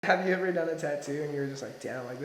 Have you ever done a tattoo and you were just like, damn, like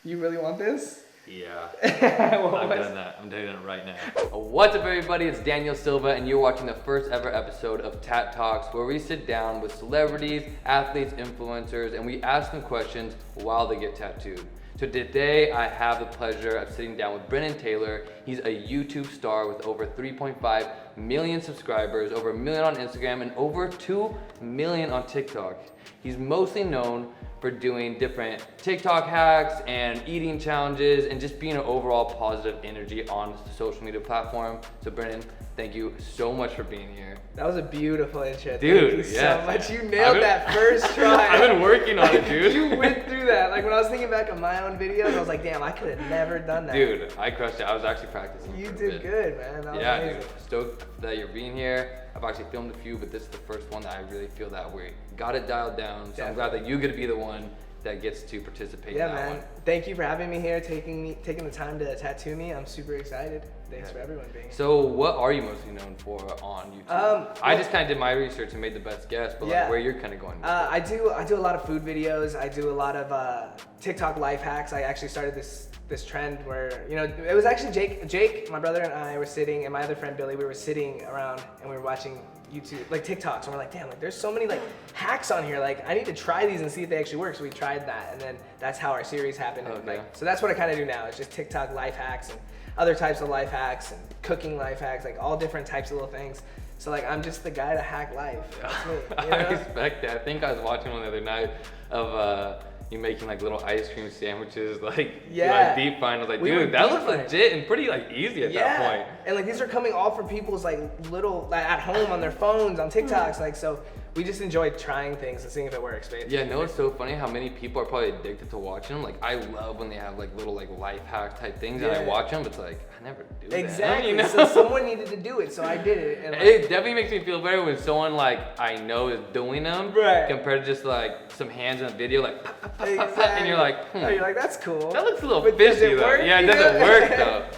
you really want this? Yeah, I've done that. I'm doing it right now. What's up, everybody? It's Daniel Silva, and you're watching the first ever episode of TAT Talks, where we sit down with celebrities, athletes, influencers, and we ask them questions while they get tattooed. So today, I have the pleasure of sitting down with Brennen Taylor. He's a YouTube star with over 3.5 million subscribers, over 1 million on Instagram, and over 2 million on TikTok. He's mostly known for doing different TikTok hacks and eating challenges and just being an overall positive energy on the social media platform. So Brennan, thank you so much for being here. That was a beautiful intro. Dude, thank you so much. You nailed been, that first try. I've been working on it, dude. You went through that. Like when I was thinking back on my own videos, I was like, damn, I could have never done that. Dude, I crushed it. I was actually practicing. You did good, man. That was amazing. Dude, stoked that you're being here. I've actually filmed a few, but this is the first one that I really feel that we got it dialed down. So definitely. I'm glad that you get to be the one that gets to participate in that man. one. Thank you for having me here, taking the time to tattoo me. I'm super excited. Thanks for everyone being here. So what are you mostly known for on YouTube? I just kind of did my research and made the best guess, but like where you're kind of going. I do a lot of food videos. I do a lot of TikTok life hacks. I actually started this trend where, you know, it was actually Jake, my brother, and I were sitting, and my other friend Billy, we were sitting around and we were watching YouTube, like TikToks, and we're like, damn, like there's so many like hacks on here, like I need to try these and see if they actually work. So we tried that, and then that's how our series happened. Okay. And, like, so that's what I kind of do now. It's just TikTok life hacks and other types of life hacks and cooking life hacks, like all different types of little things. So like I'm just the guy to hack life. That's me, you know? I respect that. I think I was watching one the other night of you making like little ice cream sandwiches, like deep frying. I was like, dude, that looks legit and pretty like easy at that point. And like these are coming all from people's like little at home on their phones on TikToks, like so. We just enjoy trying things and seeing if it works, basically. Yeah, no, it's so funny how many people are probably addicted to watching them. Like, I love when they have like little like life hack type things, and I watch them. It's like I never do that. Exactly. You know? So someone needed to do it, so I did it. And like, it definitely makes me feel better when someone like I know is doing them, compared to just like some hands in a video, like pop, pop, pop, pop, and you're like, oh, you're like, that's cool. That looks a little fishy though. Work? Yeah, it doesn't work though.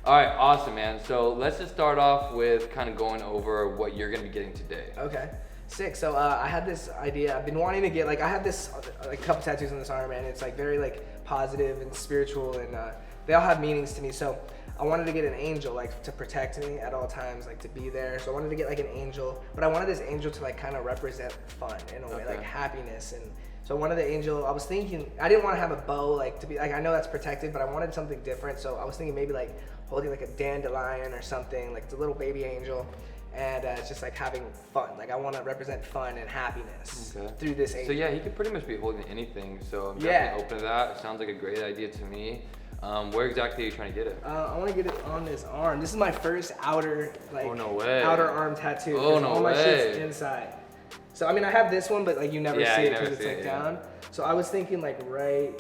All right, awesome, man. So let's just start off with kind of going over what you're gonna be getting today. Okay. Sick. So I had this idea. I've been wanting to get I have this like couple tattoos on this arm, and it's like very like positive and spiritual, and they all have meanings to me. So I wanted to get an angel like to protect me at all times, like to be there. So I wanted to get like an angel, but I wanted this angel to like kind of represent fun in a way, like happiness. And so I wanted the angel. I was thinking I didn't want to have a bow like to be like, I know that's protected, but I wanted something different. So I was thinking maybe like holding like a dandelion or something, like the little baby angel. And it's just like having fun. Like I want to represent fun and happiness through this angel. So yeah, he could pretty much be holding anything. So I'm definitely open to that. It sounds like a great idea to me. Where exactly are you trying to get it? I want to get it on this arm. This is my first outer outer arm tattoo. Oh no all way! My shit's inside. So I mean, I have this one, but like you never see it because it's like down. So I was thinking like right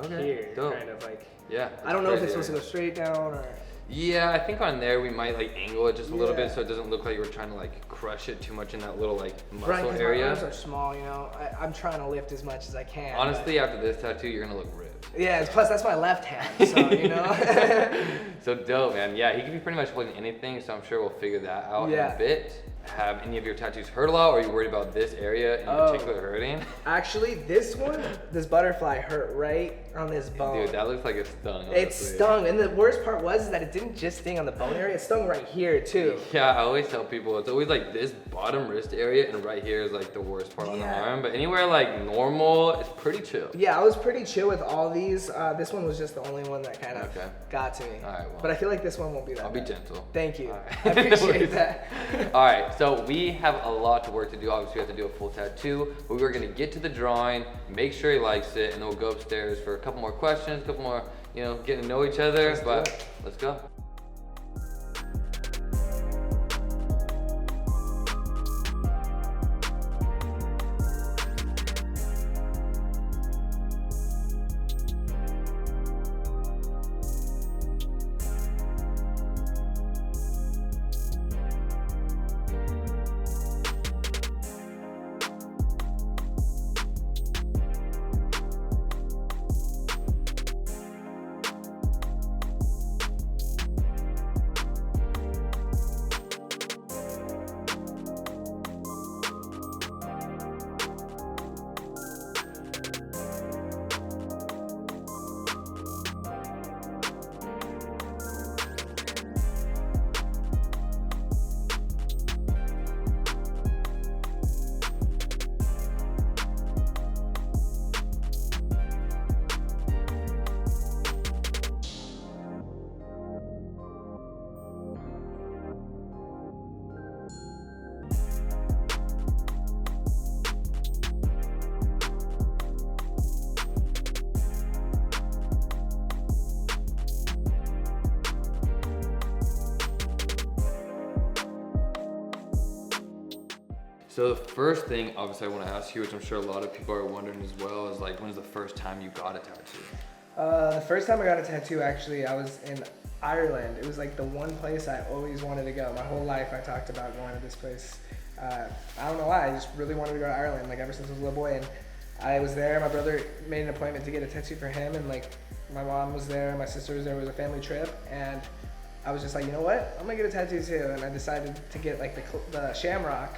here, kind of like. Yeah. I don't know if it's supposed to go straight down or. Yeah, I think on there we might like angle it just a little bit so it doesn't look like we're trying to like crush it too much in that little like muscle area. My arms are small, you know. I'm trying to lift as much as I can. Honestly, after this tattoo, you're gonna look ripped. Yeah, plus that's my left hand, so you know. So dope, man. Yeah, he can be pretty much holding anything, so I'm sure we'll figure that out in a bit. Have any of your tattoos hurt a lot, or are you worried about this area in particular hurting? Actually, this butterfly hurt right on this bone. Dude, that looks like it stung. Honestly. It stung, and the worst part was that it didn't just sting on the bone area, it stung right here too. Yeah, I always tell people it's always like this bottom wrist area, and right here is like the worst part on the arm. But anywhere like normal, it's pretty chill. Yeah, I was pretty chill with all these. This one was just the only one that kind of got to me. All right, well, but I feel like this one won't be that I'll bad. be gentle. Thank you. Right. I appreciate that. All right, so we have a lot to work to do. Obviously, we have to do a full tattoo, but we're gonna get to the drawing, make sure he likes it, and then we'll go upstairs for a couple more questions, a couple more, you know, getting to know each other. Let's go. So the first thing, obviously, I want to ask you, which I'm sure a lot of people are wondering as well, is like, when's the first time you got a tattoo? The first time I got a tattoo, actually, I was in Ireland. It was like the one place I always wanted to go. My whole life I talked about going to this place. I don't know why, I just really wanted to go to Ireland, like ever since I was a little boy. And I was there, my brother made an appointment to get a tattoo for him, and like my mom was there, my sister was there, it was a family trip, and I was just like, you know what, I'm gonna get a tattoo too. And I decided to get like the shamrock.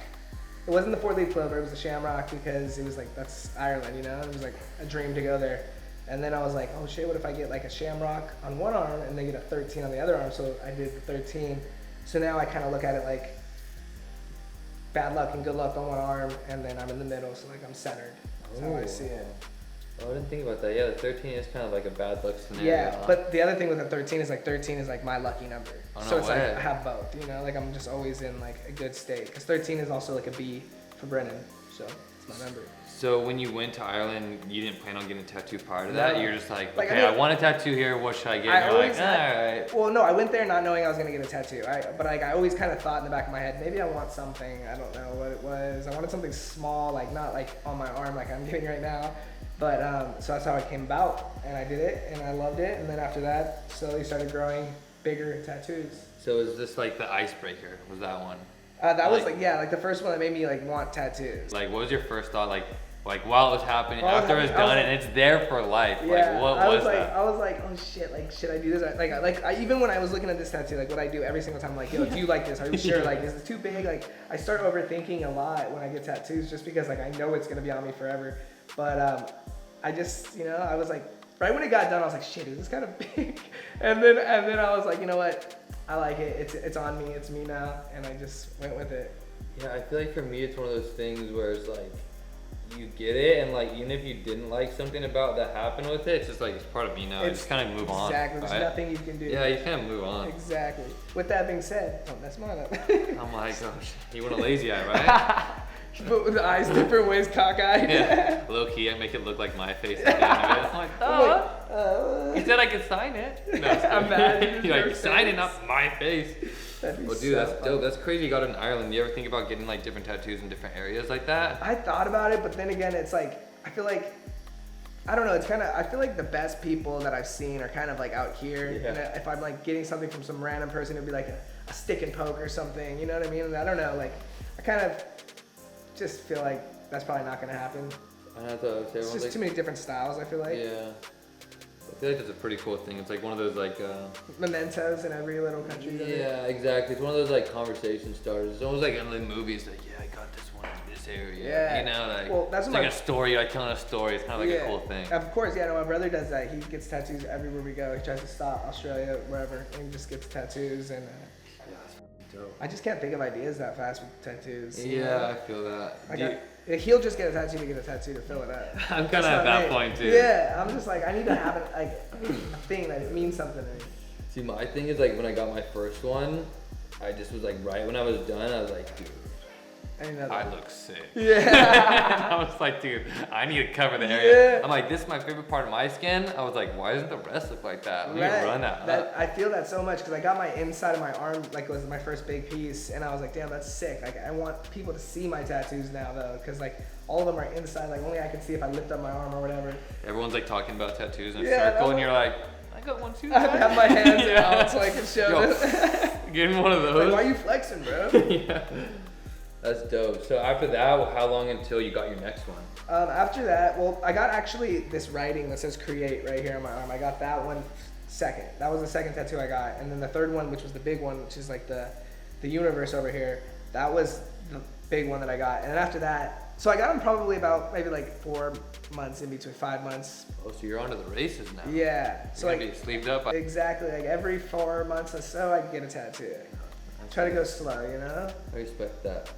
It wasn't the 4-leaf clover, it was the shamrock, because it was like, that's Ireland, you know? It was like a dream to go there. And then I was like, oh shit, what if I get like a shamrock on one arm and then get a 13 on the other arm? So I did the 13. So now I kind of look at it like bad luck and good luck on one arm, and then I'm in the middle, so like I'm centered. That's how I see it. Oh, I didn't think about that. Yeah, the 13 is kind of like a bad luck scenario. Yeah, but the other thing with the 13 is like my lucky number. Oh, no so it's way. like I have both, you know, like I'm just always in like a good state. Because 13 is also like a B for Brennan, so it's my number. So when you went to Ireland, you didn't plan on getting a tattoo prior to that? No. You're just like, Like, okay, I mean, I want a tattoo here, what should I get? I And you're always like, alright. Well, no, I went there not knowing I was gonna get a tattoo. But like I always kind of thought in the back of my head, maybe I want something. I don't know what it was. I wanted something small, like not like on my arm like I'm getting right now. But so that's how it came about, and I did it, and I loved it. And then after that, slowly started growing bigger tattoos. So is this like the icebreaker? Was that one? That was like, yeah, like the first one that made me like want tattoos. Like, what was your first thought? Like while it was happening, While it was after it was happening, done, and it's there for life. Yeah, Like, what was that? I was like, oh shit, like should I do this? Even when I was looking at this tattoo, like what I do every single time, I'm like, yo, do you like this? Are you sure? Like, is it too big? Like, I start overthinking a lot when I get tattoos, just because like I know it's gonna be on me forever. But I just, you know, I was like, right when it got done, I was like, shit, is this kind of big? And then I was like, you know what? I like it. It's on me. It's me now, and I just went with it. Yeah, I feel like for me, it's one of those things where it's like, you get it, and like even if you didn't like something about that happened with it, it's just like it's part of me now. I just kind of move on. Exactly. Right? There's nothing you can do. Yeah, you kind of move on. Exactly. With that being said, don't mess mine up. Oh my gosh, you want a lazy eye, right? But with the eyes different ways, cockeyed. Yeah. Low key, I make it look like my face at the end of it. I'm like, oh. He said I could sign it. No, I'm mad. You're like, sign it, not my face. Well, dude, that's fun. dope. That's crazy. You got it in Ireland. You ever think about getting like different tattoos in different areas like that? I thought about it, but then again, it's like, I feel like, I don't know, it's kind of, I feel like the best people that I've seen are kind of like out here. Yeah. And if I'm like getting something from some random person, it'd be like a stick and poke or something, you know what I mean? And I don't know, like, I kind of just feel like that's probably not going to happen. It's just too many different styles, I feel like. Yeah. I feel like that's a pretty cool thing. It's like one of those like mementos in every little country. Yeah, exactly. It's one of those like conversation starters. It's almost like in the movies, like, yeah, I got this one in this area. Yeah. You know, like, well, that's it's like a story, like telling a story. It's kind of like a cool thing. Of course, yeah. No, my brother does that. He gets tattoos everywhere we go. He tries to stop Australia, wherever, and he just gets tattoos. And dope. I just can't think of ideas that fast with tattoos. Yeah, I feel that. He'll just get a tattoo to get a tattoo to fill it up. I'm kind of at that point too. Yeah, I'm just like, I need to have a thing that means something to me. See, my thing is like when I got my first one, I just was like, right when I was done, I was like, dude, I look sick. Yeah. I was like, dude, I need to cover the area. Yeah. I'm like, this is my favorite part of my skin. I was like, why doesn't the rest look like that? We need to run that up. I feel that so much because I got my inside of my arm, like it was my first big piece, and I was like, damn, that's sick. Like I want people to see my tattoos now though, because like all of them are inside. Like only I can see if I lift up my arm or whatever. Everyone's like talking about tattoos in a circle, and you're like, I got one too. I have to have my hands out so I can show it. Give me one of those. Like, why are you flexing, bro? Yeah. That's dope. So after that, how long until you got your next one? After that, well, I got actually this writing that says create right here on my arm. I got that one second. That was the second tattoo I got. And then the third one, which was the big one, which is like the universe over here, that was the big one that I got. And then after that, so I got them probably about maybe like 4 months in between, 5 months. Oh, so you're on to the races now. Yeah. So you're like be sleeved up. Exactly. Like every 4 months or so, I get a tattoo. Try to go slow, you know? I respect that.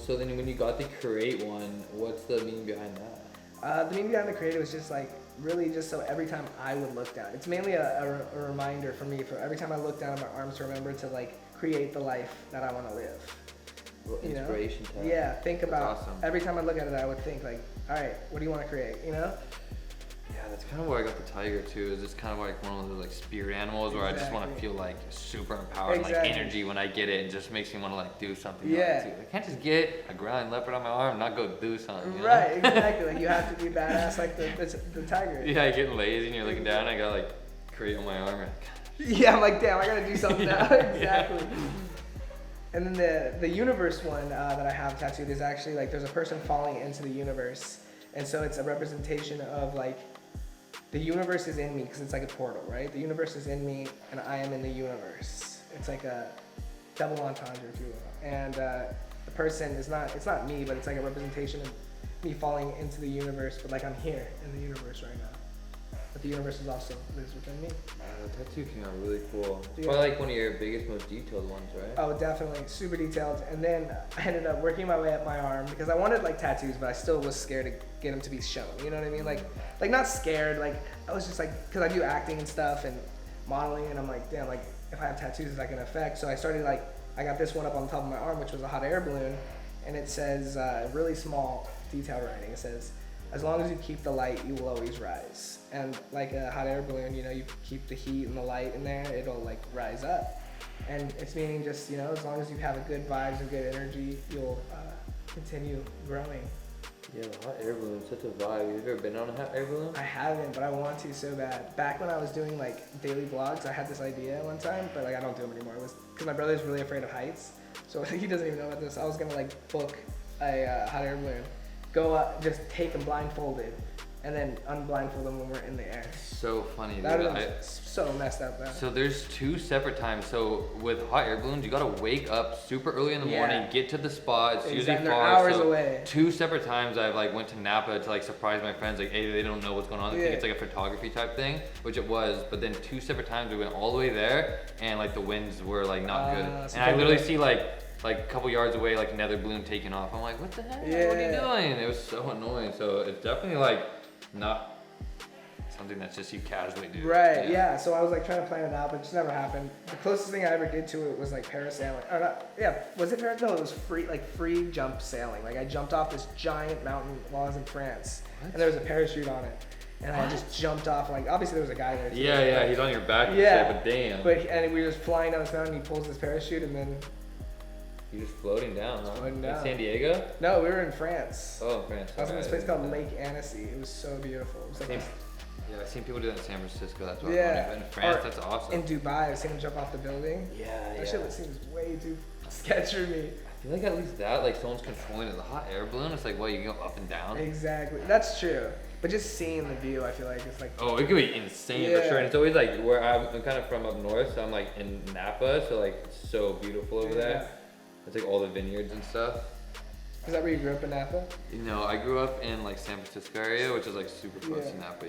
So then when you got the create one, what's the meaning behind that? The meaning behind the create was just like, really just so every time I would look down. It's mainly a reminder for me, for every time I look down at my arms to remember to like create the life that I want to live. Inspiration type. Yeah, think about, awesome. Every time I look at it, I would think like, all right, what do you want to create, you know? Yeah, that's kind of where I got the tiger too. Is it's kind of like one of those like spirit animals where I just want to feel like super empowered, like energy when I get it. It just makes me want to like do something. Yeah. I can't just get a growling leopard on my arm and not go do something. You know? Right, exactly. Like you have to be badass like the tiger. Yeah, you're getting lazy and you're looking down and I got like create on my arm. Yeah, I'm like, damn, I gotta do something now. Exactly. Yeah. And then the universe one that I have tattooed is actually like there's a person falling into the universe, and so it's a representation of like the universe is in me because it's like a portal, right? The universe is in me and I am in the universe. It's like a double entendre, if you will. And the person is it's not me, but it's like a representation of me falling into the universe, but like I'm here in the universe right now. But the universe is also lives within me. The tattoo came out really cool. Yeah. Probably like one of your biggest, most detailed ones, right? Oh, definitely. Super detailed. And then I ended up working my way up my arm because I wanted like tattoos, but I still was scared to get them to be shown. You know what I mean? Like not scared. Like I was just like, because I do acting and stuff and modeling, and I'm like, damn, like if I have tattoos, is that gonna affect? So I started like, I got this one up on the top of my arm, which was a hot air balloon, and it says really small detail writing. It says, as long as you keep the light, you will always rise. And like a hot air balloon, you know, you keep the heat and the light in there, it'll like rise up. And it's meaning just, you know, as long as you have a good vibes and good energy, you'll continue growing. Yeah, the hot air balloon, such a vibe. You've ever been on a hot air balloon? I haven't, but I want to so bad. Back when I was doing like daily vlogs, I had this idea one time, but like I don't do them anymore. It was because my brother's really afraid of heights, so he doesn't even know about this. I was gonna like book a hot air balloon, go up, just take them blindfolded, and then unblindfold them when we're in the air. So funny, dude. That was so messed up, though. So there's two separate times. So with hot air balloons, you gotta wake up super early in the morning, get to the spot. It's usually They're far. hours so away. Two separate times I've like went to Napa to like surprise my friends. Like, hey, they don't know what's going on. They think it's like a photography type thing, which it was. But then two separate times we went all the way there, and like the winds were like not good. And I literally see like a couple yards away, like another balloon taking off. I'm like, what the heck? Yeah. What are you doing? It was so annoying. So it's definitely like not something that's just you casually do. Right, yeah. So I was like trying to plan it out, but it just never happened. The closest thing I ever did to it was like parasailing. Or not, yeah, was it parasailing? No, it was free jump sailing. Like I jumped off this giant mountain while I was in France. What? And there was a parachute on it. And I just jumped off, like obviously there was a guy there too. Yeah, he's on your back. Yeah, but damn. And we were just flying down this mountain, he pulls his parachute and then... You're just floating down, huh? Floating down. In San Diego? No, we were in France. Oh, France. I was in this place called Lake Annecy. It was so beautiful. It was like yeah, I've seen people do that in San Francisco. That's what yeah. I'm wondering. In France, that's awesome. In Dubai, I've seen him jump off the building. Yeah, That shit seems way too sketchy for me. I feel like at least that, like someone's controlling it. The hot air balloon, it's like, what, you go up and down? Exactly. That's true. But just seeing the view, I feel like it's like... Oh, it could be insane for sure. And it's always like where I'm kind of from up north, so I'm like in Napa, so like it's so beautiful over there. It's like all the vineyards and stuff. Is that where you grew up in Napa? You know, I grew up in like San Francisco area, which is like super close to Napa,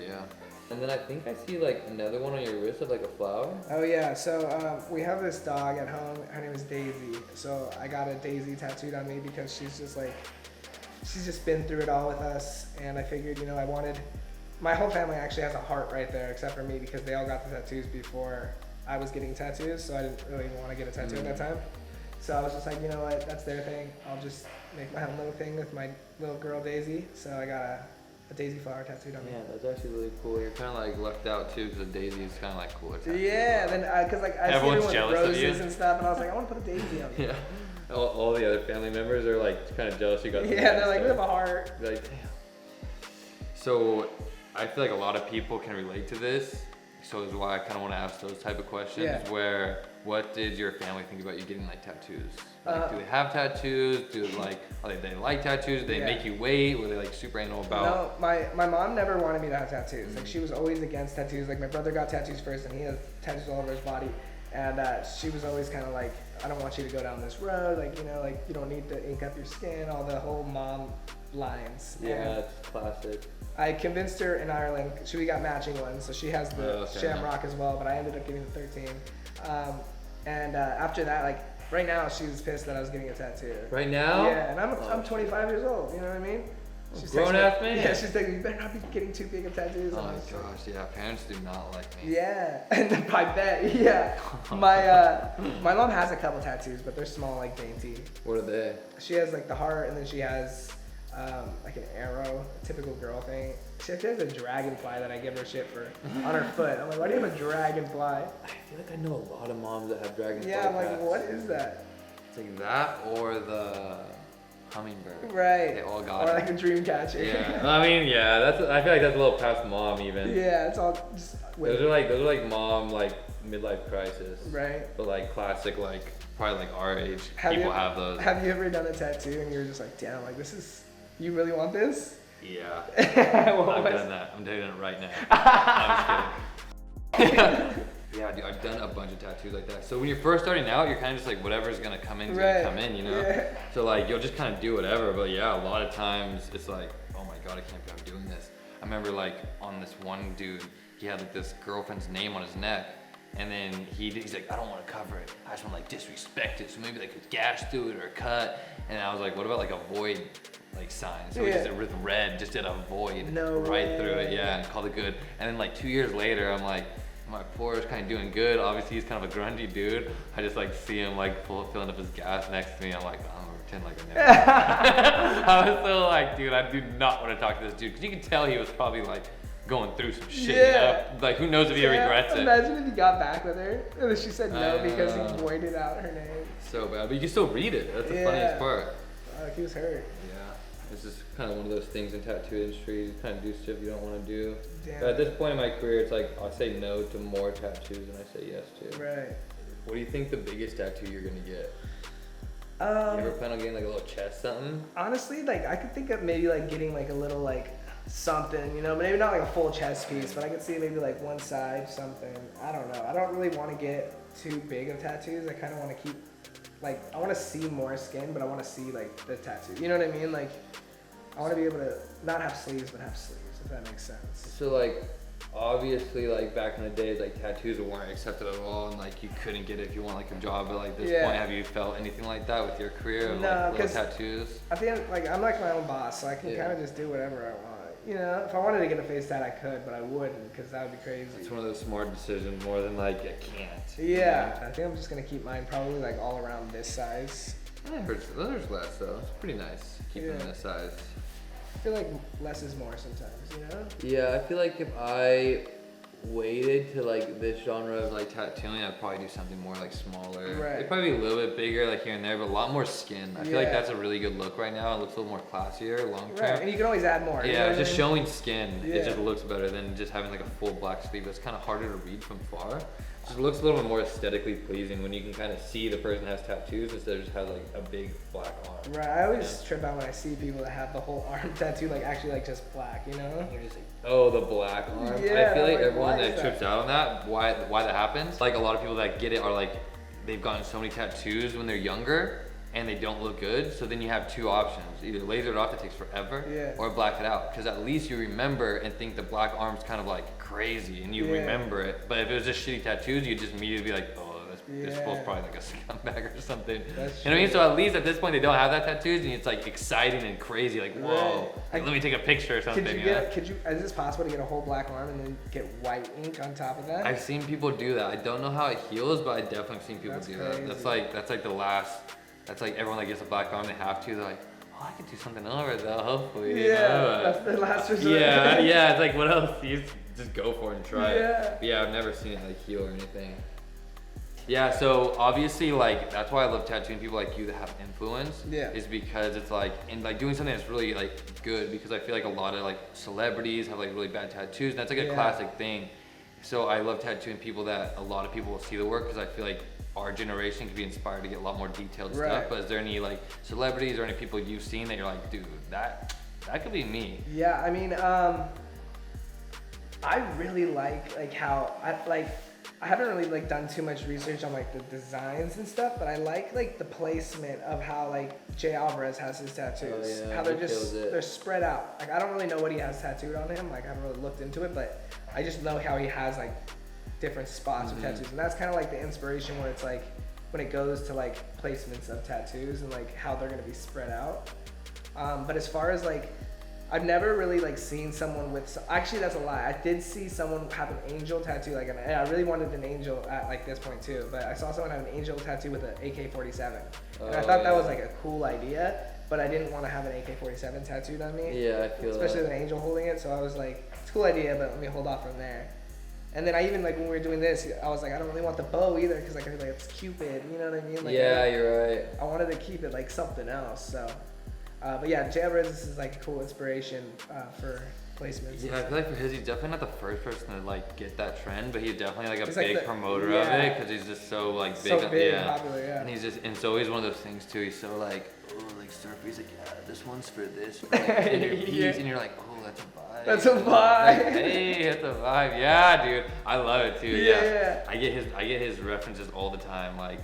And then I think I see like another one on your wrist of like a flower. Oh yeah, so we have this dog at home. Her name is Daisy. So I got a Daisy tattooed on me because she's just been through it all with us. And I figured, you know, my whole family actually has a heart right there except for me because they all got the tattoos before I was getting tattoos. So I didn't really want to get a tattoo at that time. So I was just like, you know what, that's their thing. I'll just make my own little thing with my little girl Daisy. So I got a daisy flower tattooed on me. Yeah, that's actually really cool. You're kind of like left out too because the daisy is kind of like cooler. Yeah, then because like I see everyone with roses and stuff, and I was like, I want to put a daisy on me. Yeah. All the other family members are like kind of jealous you got. Yeah, they're like, we have a heart. They're like, damn. So I feel like a lot of people can relate to this. So is why I kind of want to ask those type of questions. Where, what did your family think about you getting like tattoos? Like, do they have tattoos? Do they like tattoos? Do they make you wait? Were they like super anal about? No, my mom never wanted me to have tattoos. Like she was always against tattoos. Like my brother got tattoos first, and he has tattoos all over his body. And she was always kind of like, I don't want you to go down this road. Like, you know, like you don't need to ink up your skin. All the whole mom lines. Yeah, it's classic. I convinced her in Ireland. We got matching ones, so she has the shamrock as well. But I ended up getting the 13. After that, like right now, she was pissed that I was getting a tattoo. Right now? Yeah, and I'm 25 years old. You know what I mean? She's grown ass man. Yeah, she's like, you better not be getting too big of tattoos. Oh my gosh, yeah, parents do not like me. Yeah, and I bet. Yeah, my mom has a couple tattoos, but they're small, like dainty. What are they? She has like the heart, and then she has like an arrow, a typical girl thing. She has a dragonfly that I give her shit for on her foot. I'm like, why do you have a dragonfly? I feel like I know a lot of moms that have dragonfly. Yeah, I'm like, cats. what is that? It's like that or the hummingbird. Right. They all got or it. like a dream catcher. Yeah. I mean, yeah. I feel like that's a little past mom even. Yeah, it's all just. Those are like mom like midlife crisis. Right. But like classic like probably like our age Have have those. Have you ever done a tattoo and you were just like, damn, like this is, you really want this? Yeah. I've done that. I'm doing it right now. I'm just kidding. Yeah, dude, I've done a bunch of tattoos like that. So when you're first starting out, you're kind of just like whatever's gonna come in is gonna come in, you know? Yeah. So like you'll just kind of do whatever. But yeah, a lot of times it's like, oh my god, I can't believe I'm doing this. I remember like on this one dude, he had like this girlfriend's name on his neck. And then he's like, I don't want to cover it. I just want to like disrespect it. So maybe like a gash through it or a cut. And I was like, what about like a void like sign? So we just did with red, just did a void right through it. Yeah, and called it good. And then like 2 years later, I'm like, my floor is kind of doing good. Obviously he's kind of a grungy dude. I just like see him like filling up his gas next to me. I'm like, I'm gonna pretend like I never. I was so like, dude, I do not want to talk to this dude. Cause you can tell he was probably like going through some shit, you know? Like who knows if he regrets it. Imagine if you got back with her and then she said no because he voided out her name. So bad, but you can still read it. That's the funniest part. He was hurt. Yeah, it's just kind of one of those things in tattoo industry. You kind of do stuff you don't want to do. Damn. But at this point in my career, it's like I say no to more tattoos than I say yes to. Right. What do you think the biggest tattoo you're gonna get? You Um, ever plan on getting like a little chest something? honestly, like I could think of maybe like getting like a little like something, you know, maybe not like a full chest piece, but I could see maybe like one side something. I don't know. I don't really want to get too big of tattoos. I kind of want to keep, like, I want to see more skin, but I want to see like the tattoo. You know what I mean? Like, I want to be able to not have sleeves, but have sleeves, if that makes sense. So like, obviously like back in the days, like tattoos weren't accepted at all, and like you couldn't get it if you want like a job. But like this point, have you felt anything like that with your career of like little tattoos? I think like I'm like my own boss, so I can kind of just do whatever I want. You know, if I wanted to get a face tat, I could, but I wouldn't because that would be crazy. It's one of those smart decisions more than like I can't. Yeah, I think I'm just gonna keep mine probably like all around this size. There's less though. It's pretty nice keeping this size. I feel like less is more sometimes, you know? Yeah, I feel like if I waited to like this genre of like tattooing, I'd probably do something more like smaller. Right. It'd probably be a little bit bigger like here and there, but a lot more skin. I feel like that's a really good look right now. It looks a little more classier long term. Right, and you can always add more. Yeah, you know just I mean? showing skin, Yeah. it just looks better than just having like a full black sleeve. It's kind of harder to read from far. It just looks a little bit more aesthetically pleasing when you can kind of see the person has tattoos instead of just has like a big black arm. Right, I always trip out when I see people that have the whole arm tattoo, like actually like just black, you know? You're just like, oh, the black arm. Yeah, I feel like like, everyone why is that trips out on that, why that happens. Like a lot of people that get it are like, they've gotten so many tattoos when they're younger and they don't look good. So then you have two options, either laser it off, that takes forever, or black it out. Because at least you remember and think the black arm's kind of like crazy and you remember it. But if it was just shitty tattoos, you'd just immediately be like, oh, this fool's probably like a scumbag or something. You know what I mean? So at least at this point they don't have that tattoos and it's like exciting and crazy, like whoa, like, let me take a picture or something. Is this possible to get a whole black arm and then get white ink on top of that? I've seen people do that. I don't know how it heals, but I definitely have seen people do that. That's like the last, that's like everyone that gets a black arm, they have to, they're like, oh, I could do something over it though, hopefully. Yeah, you know? that's the last resort. Yeah, it's like what else? You just go for it and try it. Yeah. Yeah, I've never seen it like heal or anything. Yeah, so obviously like that's why I love tattooing people like you that have influence. Yeah. Is because it's like, and like doing something that's really like good, because I feel like a lot of like celebrities have like really bad tattoos, and that's like a classic thing. So I love tattooing people that a lot of people will see the work, because I feel like our generation could be inspired to get a lot more detailed stuff. But is there any like celebrities or any people you've seen that you're like, dude, that could be me? Yeah, I mean, I really like how I haven't really like done too much research on like the designs and stuff, but I like the placement of how like Jay Alvarez has his tattoos. Oh, yeah, how they're spread out. Like I don't really know what he has tattooed on him. Like I haven't really looked into it, but I just know how he has like different spots of tattoos, and that's kind of like the inspiration where it's like when it goes to like placements of tattoos and like how they're gonna be spread out. But as far as like, I've never really like seen someone with, actually that's a lie. I did see someone have an angel tattoo, like, and I really wanted an angel at like this point too, but I saw someone have an angel tattoo with an AK-47. And I thought that was like a cool idea, but I didn't want to have an AK-47 tattooed on me. Yeah, I feel especially that. with an angel holding it. So I was like, it's a cool idea, but let me hold off from there. And then I even like when we were doing this, I was like, I don't really want the bow either because like I feel like it's Cupid. You know what I mean? Like, yeah, you're right. I wanted to keep it like something else. So, but yeah, Jailbirds is like a cool inspiration for placements. Yeah, I feel like for his, he's definitely not the first person to like get that trend, but he's definitely like a He's big like promoter of it because he's just so like big, so big yeah. and popular, yeah. And he's just, and so he's one of those things too. He's so like, oh, like surfer. He's like, yeah, this one's for this, for like, and your piece, and you're like, oh, that's a vibe. That's a vibe. Like, hey, that's a vibe. Yeah, dude, I love it too. Yeah. I get his references all the time. Like,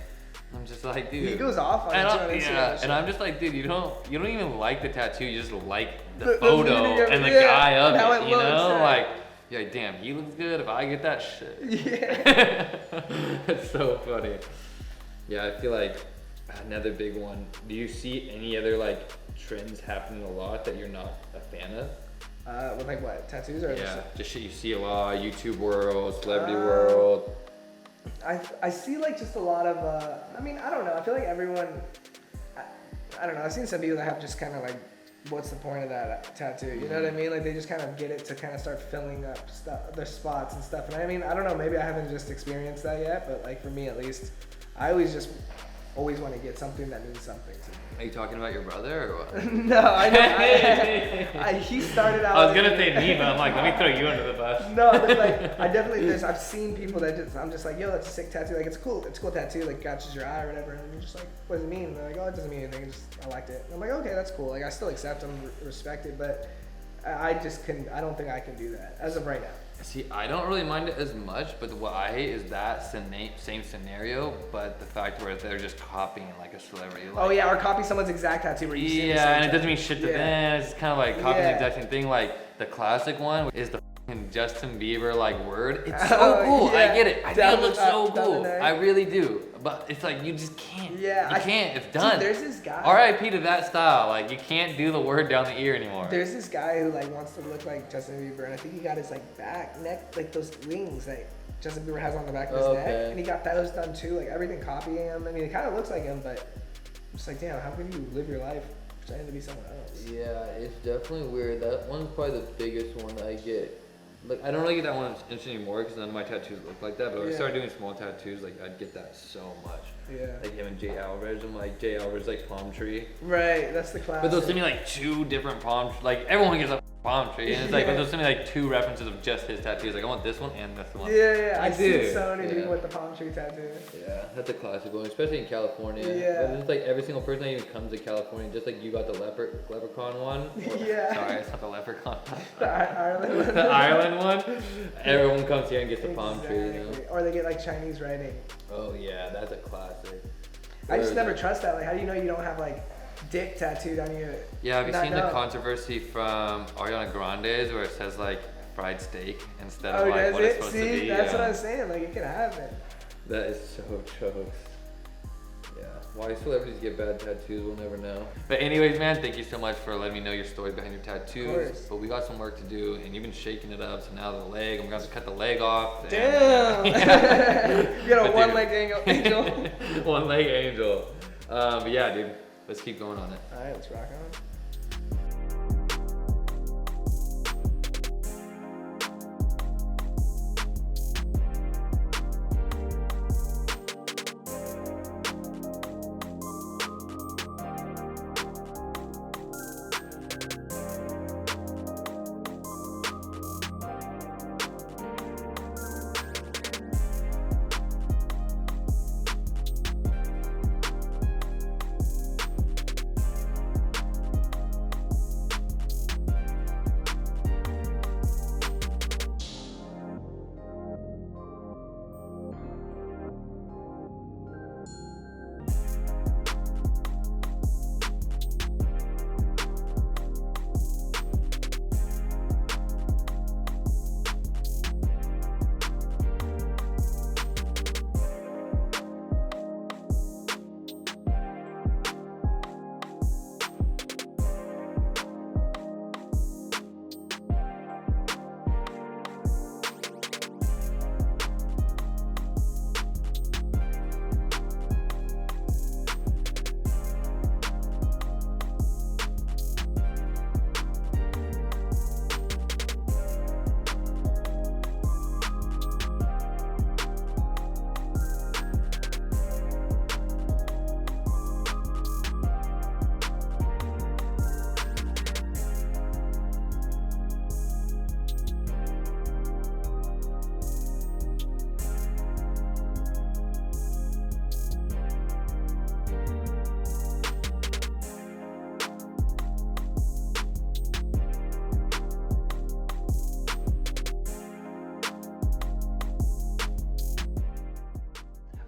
I'm just like, dude. He goes off on it too on Instagram. Yeah, and I'm just like, dude, you don't even like the tattoo. You just like the photo and the yeah, guy of how it. it You looks, know, yeah. like, you're like, damn, he looks good. If I get that shit. Yeah. That's so funny. Yeah, I feel like another big one. Do you see any other like trends happening a lot that you're not a fan of? With like what, tattoos or Yeah, just shit you see a lot. YouTube world, celebrity world. I see like just a lot of I mean, I don't know, I feel like everyone, I don't know, I've seen some people that have just kind of like, what's the point of that tattoo, you know what I mean? Like they just kind of get it to kind of start filling up stuff, their spots and stuff. And I mean, I don't know, maybe I haven't just experienced that yet, but like for me at least, I always want to get something that means something to me. Are you talking about your brother or what? No, I know. He started out. I was gonna say me, but I'm like, let me throw you under the bus. No, but like I definitely I've seen people that I'm just like, yo, that's a sick tattoo. Like it's cool tattoo. Like catches your eye or whatever. And you're just like, what does it mean? And they're like, oh, it doesn't mean anything. I liked it. And I'm like, okay, that's cool. Like I still accept them, respect it, but I just couldn't. I don't think I can do that as of right now. See, I don't really mind it as much, but what I hate is that same scenario, but the fact where they're just copying like a celebrity. Like, Oh yeah, or copy someone's exact tattoo where you see yeah, and it doesn't mean shit to them. It's kind of like copying the Yeah. exact same thing. Like the classic one is the f***ing Justin Bieber like word. It's so Oh, cool. yeah. I get it. I think Down it looks the- so down the cool. neck. I really do. But it's like you just can't. Yeah, you can't. It's done. Dude, there's this guy. R.I.P. to that style. Like you can't do the word down the ear anymore. There's this guy who like wants to look like Justin Bieber, and I think he got his like neck, like those wings that Justin Bieber has on the back of his neck, and he got those done too. Like everything copying him. I mean, it kind of looks like him, but I'm just like, damn, how can you live your life pretending to be someone else? Yeah, it's definitely weird. That one's probably the biggest one that I get. Like, I don't really get that one inch anymore because none of my tattoos look like that. But when I started doing small tattoos, like I'd get that so much. Yeah. Like him and Jay Alvarez. I'm like, Jay Alvarez like palm tree. Right, that's the classic. But they'll send me like two different palm like everyone gets a palm tree, and it's like, but they'll send me like two references of just his tattoos. Like I want this one and this one. Yeah, I I've seen do. so many people with the palm tree tattoo. Yeah, that's a classic one, especially in California. Yeah. It's like every single person that even comes to California, just like you got the leprechaun one. Yeah. Sorry, it's not the leprechaun. The Ireland one. The Ireland one. Everyone comes here and gets the palm tree, you know. Or they get like Chinese writing. Oh yeah, that's a classic. I just never trust that. Like, how do you know you don't have like dick tattooed on you? Yeah, have you Not seen the know. controversy from Ariana Grande's where it says like fried steak instead Oh, of like does what it's it? supposed See, to be? that's Yeah. what I'm saying. Like, it can happen. That is so jokes. Yeah. Why celebrities get bad tattoos, we'll never know. But anyways, man, thank you so much for letting me know your story behind your tattoos. Of course. But we got some work to do, and you've been shaking it up, so now the leg, I'm gonna have to cut the leg off. Damn. You got a But one-leg dude- angel. One leg angel. But yeah, dude, let's keep going on it. All right, let's rock on.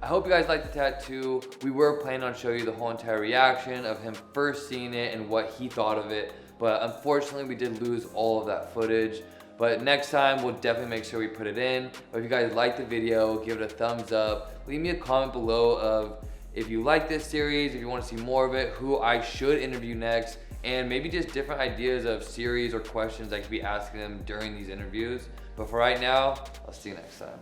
hope you guys liked the tattoo. We were planning on showing you the whole entire reaction of him first seeing it and what he thought of it, but unfortunately we did lose all of that footage. But next time we'll definitely make sure we put it in. But if you guys like the video, give it a thumbs up. Leave me a comment below of if you like this series, if you want to see more of it, who I should interview next, and maybe just different ideas of series or questions I could be asking them during these interviews. But for right now, I'll see you next time.